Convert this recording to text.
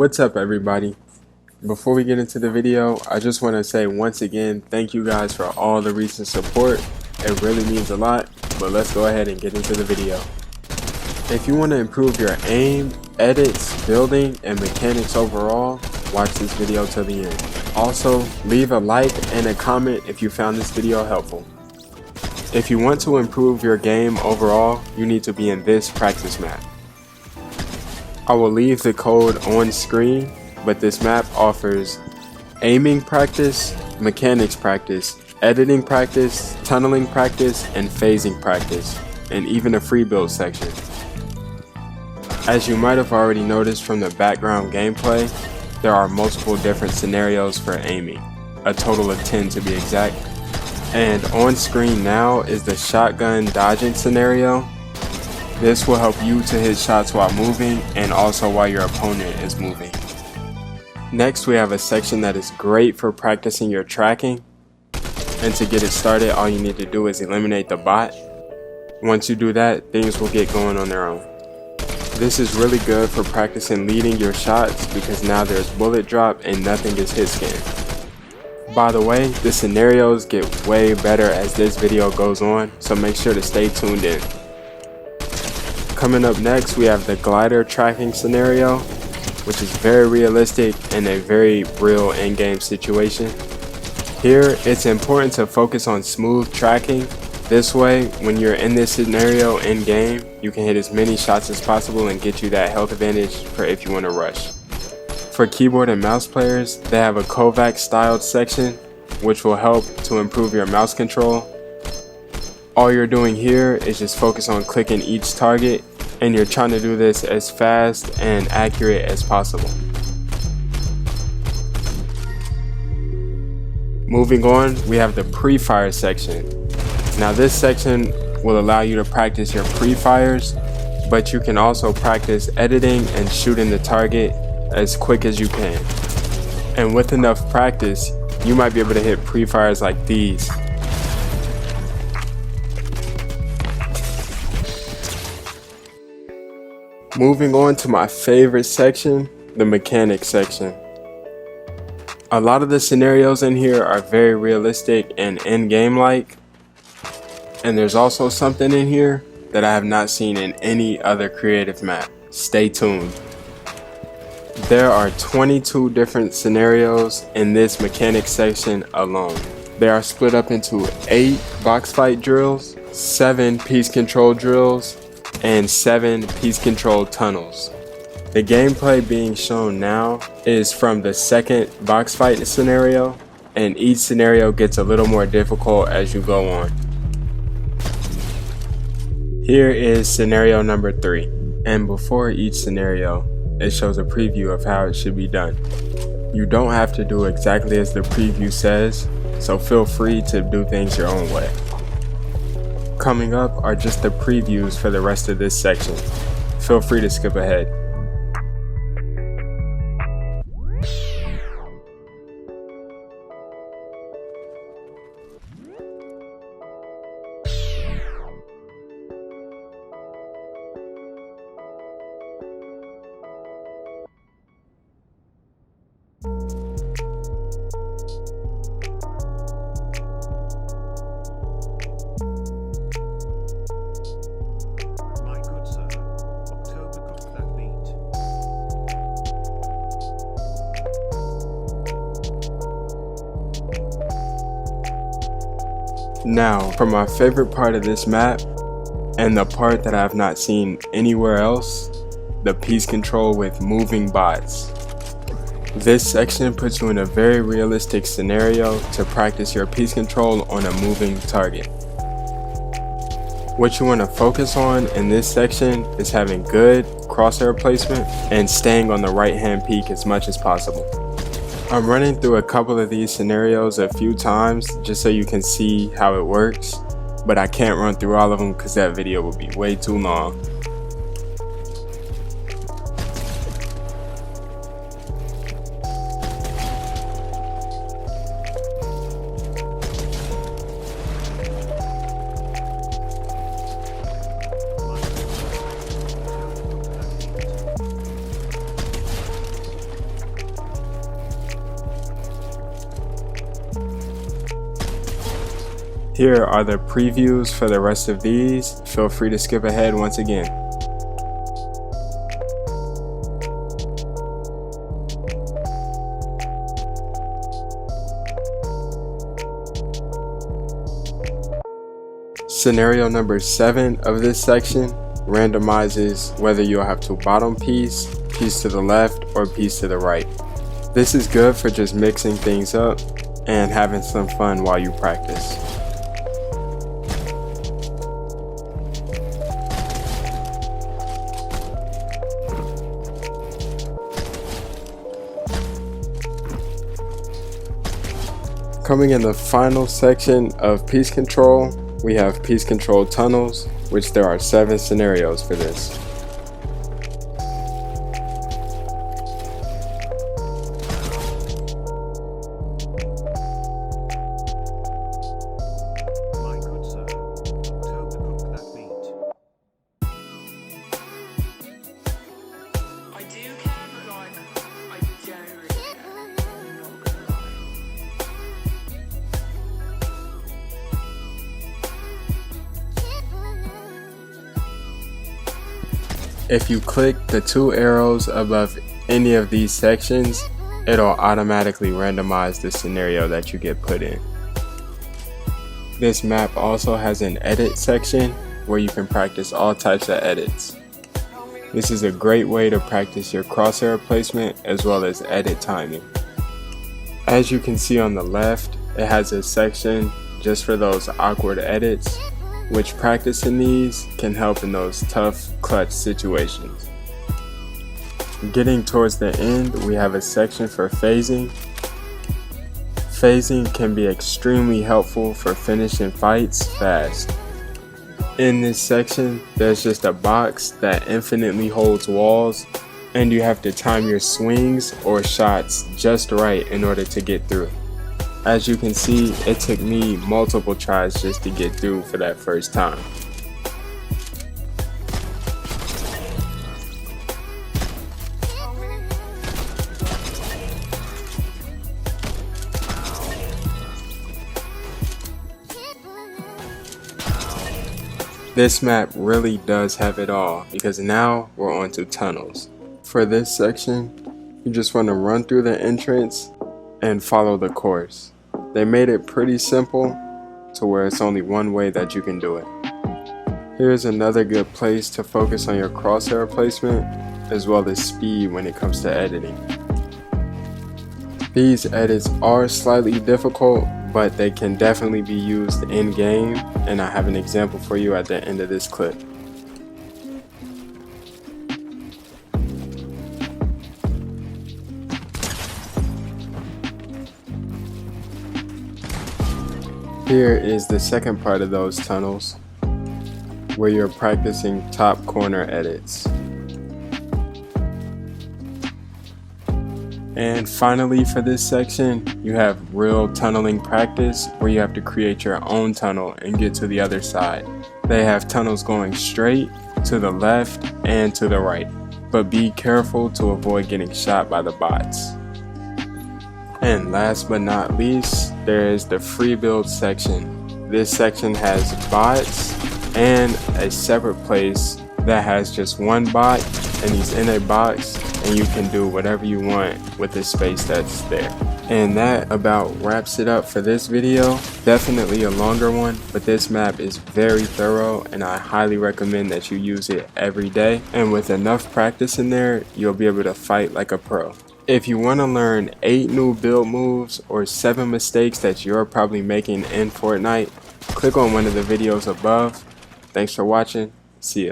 What's up, everybody? Before we get into the video, I just want to say once again thank you guys for all the recent support. It really means a lot, but let's go ahead and get into the video. If you want to improve your aim, edits, building, and mechanics overall, watch this video till the end. Also, leave a like and a comment if you found this video helpful. If you want to improve your game overall, you need to be in this practice map. I will leave the code on screen, but this map offers aiming practice, mechanics practice, editing practice, tunneling practice, and phasing practice, and even a free build section. As you might have already noticed from the background gameplay, there are multiple different scenarios for aiming, a total of 10 to be exact. And on screen now is the shotgun dodging scenario. This will help you to hit shots while moving and also while your opponent is moving. Next, we have a section that is great for practicing your tracking. And to get it started, all you need to do is eliminate the bot. Once you do that, things will get going on their own. This is really good for practicing leading your shots because now there's bullet drop and nothing is hit scan. By the way, the scenarios get way better as this video goes on, so make sure to stay tuned in. Coming up next, we have the glider tracking scenario, which is very realistic and a very real in-game situation. Here, it's important to focus on smooth tracking. This way, when you're in this scenario in-game, you can hit as many shots as possible and get you that health advantage for if you want to rush. For keyboard and mouse players, they have a Kovac styled section, which will help to improve your mouse control. All you're doing here is just focus on clicking each target, and you're trying to do this as fast and accurate as possible. Moving on, we have the pre-fire section. Now this section will allow you to practice your pre-fires, but you can also practice editing and shooting the target as quick as you can. And with enough practice, you might be able to hit pre-fires like these. Moving on to my favorite section, the mechanics section. A lot of the scenarios in here are very realistic and in-game like, and there's also something in here that I have not seen in any other creative map. Stay tuned. There are 22 different scenarios in this mechanics section alone. They are split up into 8 box fight drills, 7 piece control drills, and 7 piece control tunnels. The gameplay being shown now is from the second box fight scenario, and each scenario gets a little more difficult as you go on. Here is scenario number 3, and before each scenario, it shows a preview of how it should be done. You don't have to do exactly as the preview says, so feel free to do things your own way. Coming up are just the previews for the rest of this section. Feel free to skip ahead. Now, for my favorite part of this map, and the part that I have not seen anywhere else, the piece control with moving bots. This section puts you in a very realistic scenario to practice your piece control on a moving target. What you want to focus on in this section is having good crosshair placement and staying on the right hand peak as much as possible. I'm running through a couple of these scenarios a few times just so you can see how it works, but I can't run through all of them because that video will be way too long. Here are the previews for the rest of these. Feel free to skip ahead once again. Scenario number 7 of this section randomizes whether you'll have to bottom piece to the left, or piece to the right. This is good for just mixing things up and having some fun while you practice. Coming in the final section of piece control, we have piece control tunnels, which there are 7 scenarios for this. My good sir, tell the cook that meat. I do care, but like, I don't really care. I'm not gonna lie. If you click the 2 arrows above any of these sections, it'll automatically randomize the scenario that you get put in. This map also has an edit section where you can practice all types of edits. This is a great way to practice your crosshair placement as well as edit timing. As you can see on the left, it has a section just for those awkward edits, which practicing these can help in those tough clutch situations. Getting towards the end, we have a section for phasing. Phasing can be extremely helpful for finishing fights fast. In this section, there's just a box that infinitely holds walls, and you have to time your swings or shots just right in order to get through. As you can see, it took me multiple tries just to get through for that first time. This map really does have it all, because now we're on to tunnels. For this section, you just want to run through the entrance and follow the course. They made it pretty simple to where it's only one way that you can do it. Here's another good place to focus on your crosshair placement as well as speed when it comes to editing. These edits are slightly difficult, but they can definitely be used in game, and I have an example for you at the end of this clip. Here is the second part of those tunnels, where you're practicing top corner edits. And finally, for this section, you have real tunneling practice, where you have to create your own tunnel and get to the other side. They have tunnels going straight, to the left, and to the right, but be careful to avoid getting shot by the bots. And last but not least, there is the free build section. This section has bots and a separate place that has just one bot, and he's in a box, and you can do whatever you want with the space that's there. And that about wraps it up for this video. Definitely a longer one, but this map is very thorough, and I highly recommend that you use it every day. And with enough practice in there, you'll be able to fight like a pro. If you want to learn 8 new build moves or 7 mistakes that you're probably making in Fortnite, click on one of the videos above. Thanks for watching. See ya.